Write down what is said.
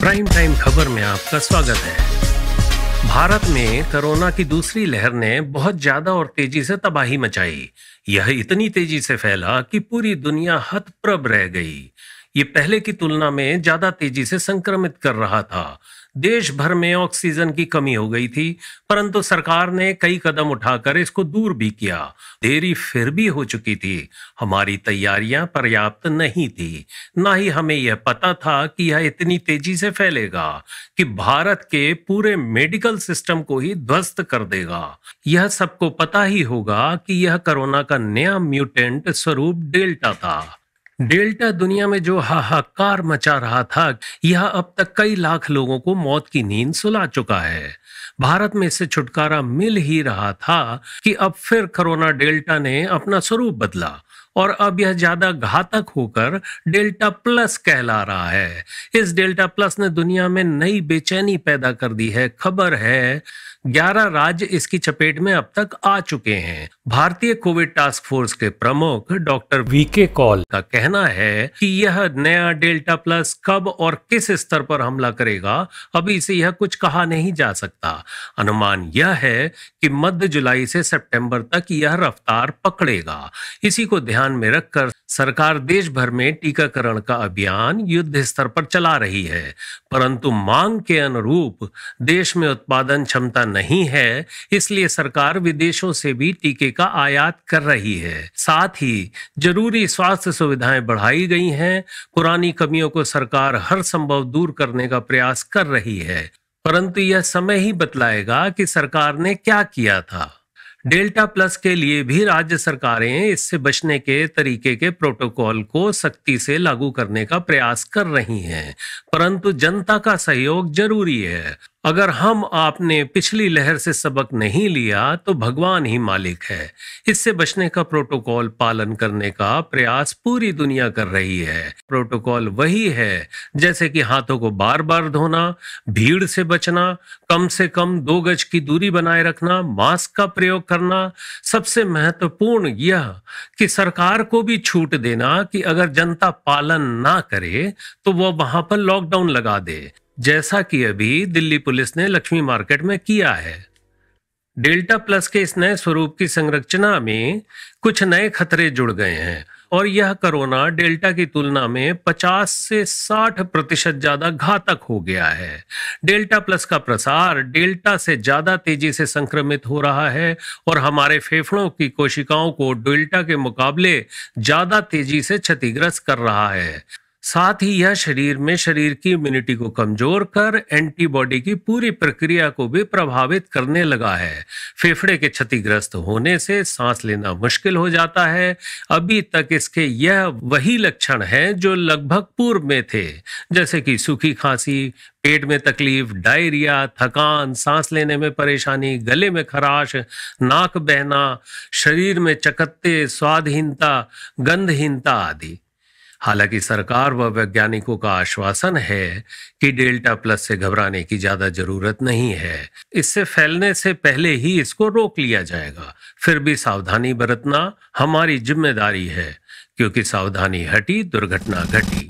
Prime time खबर में आपका स्वागत है। भारत में कोरोना की दूसरी लहर ने बहुत ज्यादा और तेजी से तबाही मचाई। यह इतनी तेजी से फैला कि पूरी दुनिया हतप्रभ रह गई। ये पहले की तुलना में ज्यादा तेजी से संक्रमित कर रहा था। देश भर में ऑक्सीजन की कमी हो गई थी, परंतु सरकार ने कई कदम उठाकर इसको दूर भी किया। देरी फिर भी हो चुकी थी। हमारी तैयारियां पर्याप्त नहीं थी। ना ही हमें यह पता था कि यह इतनी तेजी से फैलेगा कि भारत के पूरे मेडिकल सिस्टम को ही ध्वस्त कर देगा। यह सबको पता ही होगा कि यह कोरोना का नया म्यूटेंट स्वरूप डेल्टा था। डेल्टा दुनिया में जो हाहाकार मचा रहा था, यह अब तक कई लाख लोगों को मौत की नींद सुला चुका है। भारत में इससे छुटकारा मिल ही रहा था कि अब फिर कोरोना डेल्टा ने अपना स्वरूप बदला और अब यह ज्यादा घातक होकर डेल्टा प्लस कहला रहा है। इस डेल्टा प्लस ने दुनिया में नई बेचैनी पैदा कर दी है। खबर है 11 राज्य इसकी चपेट में अब तक आ चुके हैं। भारतीय कोविड टास्क फोर्स के प्रमुख डॉक्टर वीके कॉल का कहना है कि यह नया डेल्टा प्लस कब और किस स्तर पर हमला करेगा, अभी से यह कुछ कहा नहीं जा सकता। अनुमान यह है कि मध्य जुलाई से सितंबर तक यह रफ्तार पकड़ेगा। इसी को ध्यान में रखकर सरकार देश भर में टीकाकरण का अभियान युद्ध स्तर पर चला रही है, परंतु मांग के अनुरूप देश में उत्पादन क्षमता नहीं है, इसलिए सरकार विदेशों से भी टीके का आयात कर रही है। साथ ही जरूरी स्वास्थ्य सुविधाएं बढ़ाई गई हैं। पुरानी कमियों को सरकार हर संभव दूर करने का प्रयास कर रही है, परंतु यह समय ही बतलाएगा कि सरकार ने क्या किया था। डेल्टा प्लस के लिए भी राज्य सरकारें इससे बचने के तरीके के प्रोटोकॉल को सख्ती से लागू करने का प्रयास कर रही हैं, परंतु जनता का सहयोग जरूरी है। अगर हम आपने पिछली लहर से सबक नहीं लिया तो भगवान ही मालिक है। इससे बचने का प्रोटोकॉल पालन करने का प्रयास पूरी दुनिया कर रही है। प्रोटोकॉल वही है, जैसे कि हाथों को बार बार धोना, भीड़ से बचना, कम से कम 2 गज की दूरी बनाए रखना, मास्क का प्रयोग करना। सबसे महत्वपूर्ण यह कि सरकार को भी छूट देना कि अगर जनता पालन ना करे तो वह वहां पर लॉकडाउन लगा दे, जैसा कि अभी दिल्ली पुलिस ने लक्ष्मी मार्केट में किया है। डेल्टा प्लस के इस नए स्वरूप की संरचना में कुछ नए खतरे जुड़ गए हैं और यह कोरोना डेल्टा की तुलना में 50 से 60% ज्यादा घातक हो गया है। डेल्टा प्लस का प्रसार डेल्टा से ज्यादा तेजी से संक्रमित हो रहा है और हमारे फेफड़ों की कोशिकाओं को डेल्टा के मुकाबले ज्यादा तेजी से क्षतिग्रस्त कर रहा है। साथ ही यह शरीर में शरीर की इम्यूनिटी को कमजोर कर एंटीबॉडी की पूरी प्रक्रिया को भी प्रभावित करने लगा है। फेफड़े के क्षतिग्रस्त होने से सांस लेना मुश्किल हो जाता है। अभी तक इसके यह वही लक्षण हैं जो लगभग पूर्व में थे, जैसे कि सूखी खांसी, पेट में तकलीफ, डायरिया, थकान, सांस लेने में परेशानी, गले में खराश, नाक बहना, शरीर में चकत्ते, स्वादहीनता, गंधहीनता आदि। हालांकि सरकार व वैज्ञानिकों का आश्वासन है कि डेल्टा प्लस से घबराने की ज्यादा जरूरत नहीं है। इससे फैलने से पहले ही इसको रोक लिया जाएगा। फिर भी सावधानी बरतना हमारी जिम्मेदारी है, क्योंकि सावधानी हटी दुर्घटना घटी।